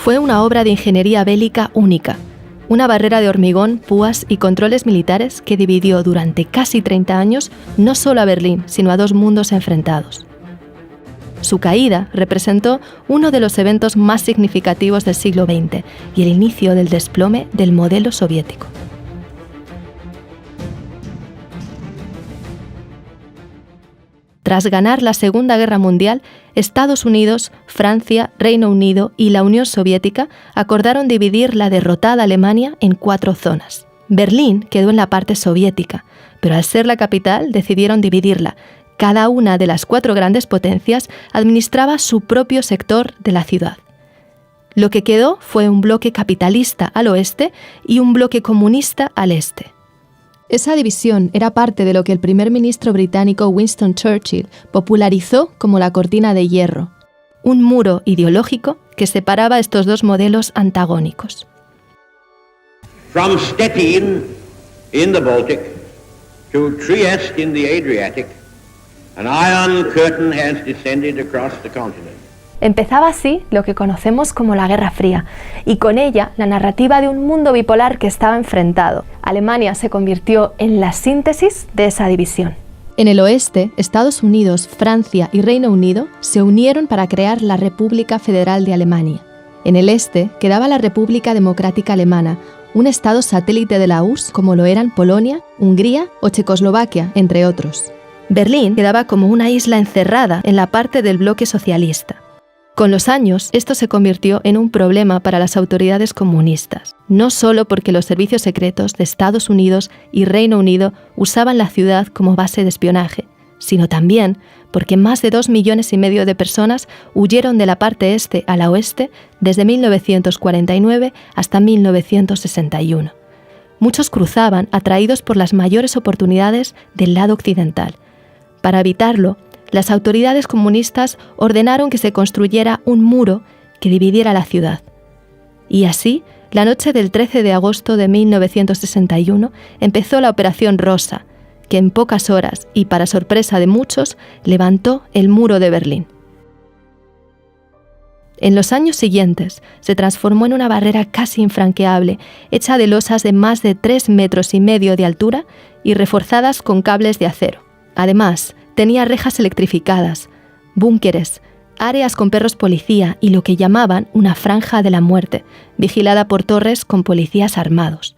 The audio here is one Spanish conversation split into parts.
Fue una obra de ingeniería bélica única, una barrera de hormigón, púas y controles militares que dividió durante casi 30 años no solo a Berlín, sino a dos mundos enfrentados. Su caída representó uno de los eventos más significativos del siglo XX y el inicio del desplome del modelo soviético. Tras ganar la Segunda Guerra Mundial, Estados Unidos, Francia, Reino Unido y la Unión Soviética acordaron dividir la derrotada Alemania en 4 zonas. Berlín quedó en la parte soviética, pero al ser la capital decidieron dividirla. Cada una de las 4 grandes potencias administraba su propio sector de la ciudad. Lo que quedó fue un bloque capitalista al oeste y un bloque comunista al este. Esa división era parte de lo que el primer ministro británico Winston Churchill popularizó como la cortina de hierro, un muro ideológico que separaba estos dos modelos antagónicos. From Stettin in the Baltic to Trieste in the Adriatic, an iron curtain has descended across the continent. Empezaba así lo que conocemos como la Guerra Fría, y con ella la narrativa de un mundo bipolar que estaba enfrentado. Alemania se convirtió en la síntesis de esa división. En el oeste, Estados Unidos, Francia y Reino Unido se unieron para crear la República Federal de Alemania. En el este quedaba la República Democrática Alemana, un estado satélite de la URSS como lo eran Polonia, Hungría o Checoslovaquia, entre otros. Berlín quedaba como una isla encerrada en la parte del bloque socialista. Con los años, esto se convirtió en un problema para las autoridades comunistas, no solo porque los servicios secretos de Estados Unidos y Reino Unido usaban la ciudad como base de espionaje, sino también porque más de 2,5 millones de personas huyeron de la parte este a la oeste desde 1949 hasta 1961. Muchos cruzaban atraídos por las mayores oportunidades del lado occidental. Para evitarlo, las autoridades comunistas ordenaron que se construyera un muro que dividiera la ciudad. Y así, la noche del 13 de agosto de 1961 empezó la Operación Rosa, que en pocas horas y para sorpresa de muchos, levantó el muro de Berlín. En los años siguientes, se transformó en una barrera casi infranqueable, hecha de losas de más de 3,5 metros de altura y reforzadas con cables de acero. Además, tenía rejas electrificadas, búnkeres, áreas con perros policía y lo que llamaban una franja de la muerte, vigilada por torres con policías armados.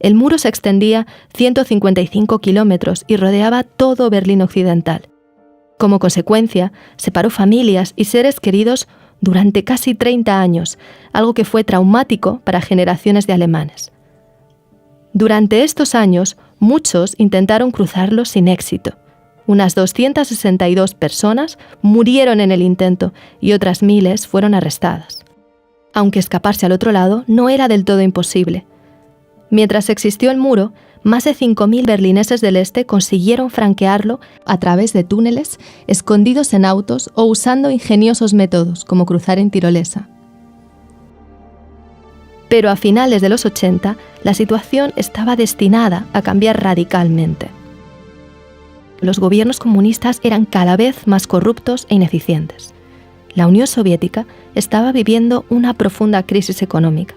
El muro se extendía 155 kilómetros y rodeaba todo Berlín Occidental. Como consecuencia, separó familias y seres queridos durante casi 30 años, algo que fue traumático para generaciones de alemanes. Durante estos años, muchos intentaron cruzarlo sin éxito. Unas 262 personas murieron en el intento y otras miles fueron arrestadas. Aunque escaparse al otro lado no era del todo imposible. Mientras existió el muro, más de 5.000 berlineses del este consiguieron franquearlo a través de túneles, escondidos en autos o usando ingeniosos métodos como cruzar en tirolesa. Pero a finales de los 80, la situación estaba destinada a cambiar radicalmente. Los gobiernos comunistas eran cada vez más corruptos e ineficientes. La Unión Soviética estaba viviendo una profunda crisis económica.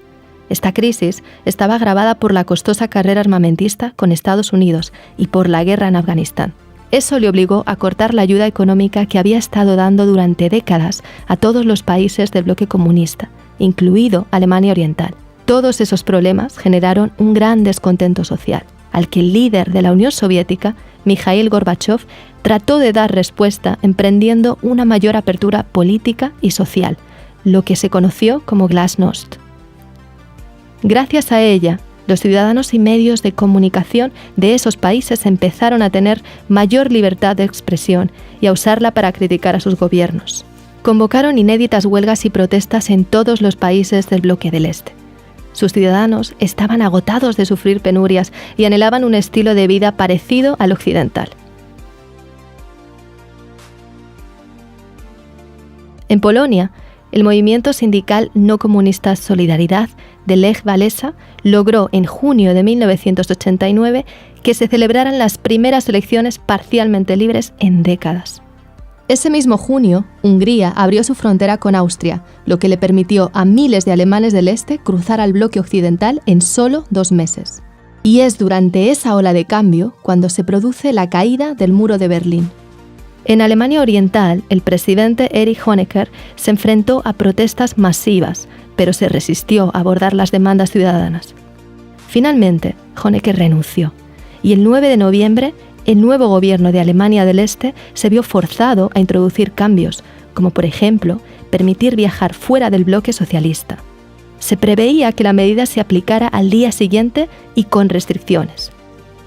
Esta crisis estaba agravada por la costosa carrera armamentista con Estados Unidos y por la guerra en Afganistán. Eso le obligó a cortar la ayuda económica que había estado dando durante décadas a todos los países del bloque comunista, incluido Alemania Oriental. Todos esos problemas generaron un gran descontento social, al que el líder de la Unión Soviética, Mikhail Gorbachev, trató de dar respuesta emprendiendo una mayor apertura política y social, lo que se conoció como Glasnost. Gracias a ella, los ciudadanos y medios de comunicación de esos países empezaron a tener mayor libertad de expresión y a usarla para criticar a sus gobiernos. Convocaron inéditas huelgas y protestas en todos los países del bloque del Este. Sus ciudadanos estaban agotados de sufrir penurias y anhelaban un estilo de vida parecido al occidental. En Polonia, el movimiento sindical no comunista Solidaridad de Lech Walesa logró en junio de 1989 que se celebraran las primeras elecciones parcialmente libres en décadas. Ese mismo junio, Hungría abrió su frontera con Austria, lo que le permitió a miles de alemanes del este cruzar al bloque occidental en solo 2 meses. Y es durante esa ola de cambio cuando se produce la caída del muro de Berlín. En Alemania Oriental, el presidente Erich Honecker se enfrentó a protestas masivas, pero se resistió a abordar las demandas ciudadanas. Finalmente, Honecker renunció, y el 9 de noviembre, el nuevo gobierno de Alemania del Este se vio forzado a introducir cambios, como por ejemplo, permitir viajar fuera del bloque socialista. Se preveía que la medida se aplicara al día siguiente y con restricciones.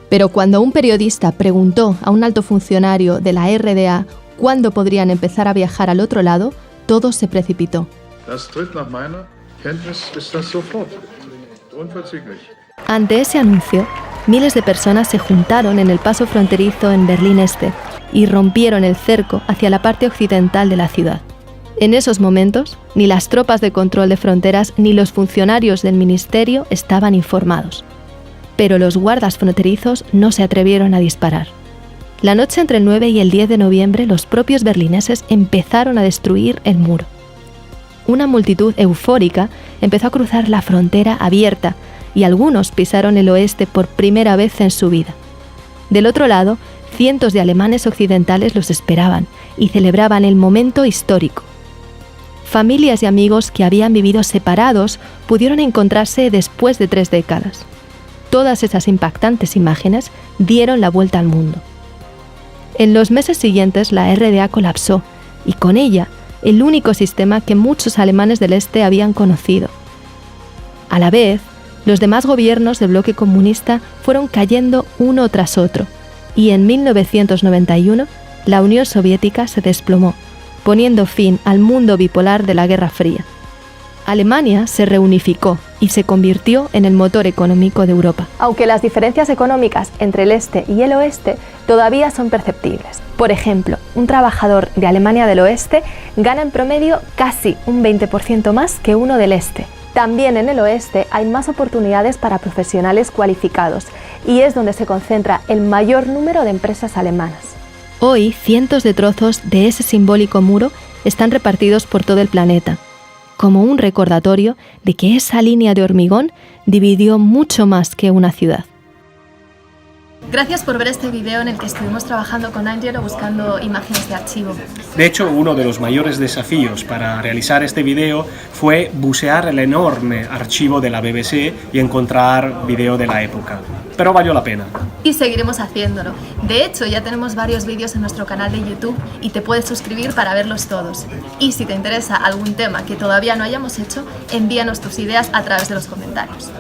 Pero cuando un periodista preguntó a un alto funcionario de la RDA cuándo podrían empezar a viajar al otro lado, todo se precipitó. Ante ese anuncio, miles de personas se juntaron en el paso fronterizo en Berlín Este y rompieron el cerco hacia la parte occidental de la ciudad. En esos momentos, ni las tropas de control de fronteras ni los funcionarios del ministerio estaban informados. Pero los guardas fronterizos no se atrevieron a disparar. La noche entre el 9 y el 10 de noviembre, los propios berlineses empezaron a destruir el muro. Una multitud eufórica empezó a cruzar la frontera abierta y algunos pisaron el oeste por primera vez en su vida. Del otro lado, cientos de alemanes occidentales los esperaban y celebraban el momento histórico. Familias y amigos que habían vivido separados pudieron encontrarse después de 3 décadas. Todas esas impactantes imágenes dieron la vuelta al mundo. En los meses siguientes la RDA colapsó y con ella el único sistema que muchos alemanes del este habían conocido. A la vez, los demás gobiernos del bloque comunista fueron cayendo uno tras otro y en 1991 la Unión Soviética se desplomó, poniendo fin al mundo bipolar de la Guerra Fría. Alemania se reunificó y se convirtió en el motor económico de Europa. Aunque las diferencias económicas entre el este y el oeste todavía son perceptibles. Por ejemplo, un trabajador de Alemania del oeste gana en promedio casi un 20% más que uno del este. También en el oeste hay más oportunidades para profesionales cualificados y es donde se concentra el mayor número de empresas alemanas. Hoy, cientos de trozos de ese simbólico muro están repartidos por todo el planeta, como un recordatorio de que esa línea de hormigón dividió mucho más que una ciudad. Gracias por ver este video en el que estuvimos trabajando con Angelo buscando imágenes de archivo. De hecho, uno de los mayores desafíos para realizar este video fue bucear el enorme archivo de la BBC y encontrar video de la época. Pero valió la pena. Y seguiremos haciéndolo. De hecho, ya tenemos varios vídeos en nuestro canal de YouTube y te puedes suscribir para verlos todos. Y si te interesa algún tema que todavía no hayamos hecho, envíanos tus ideas a través de los comentarios.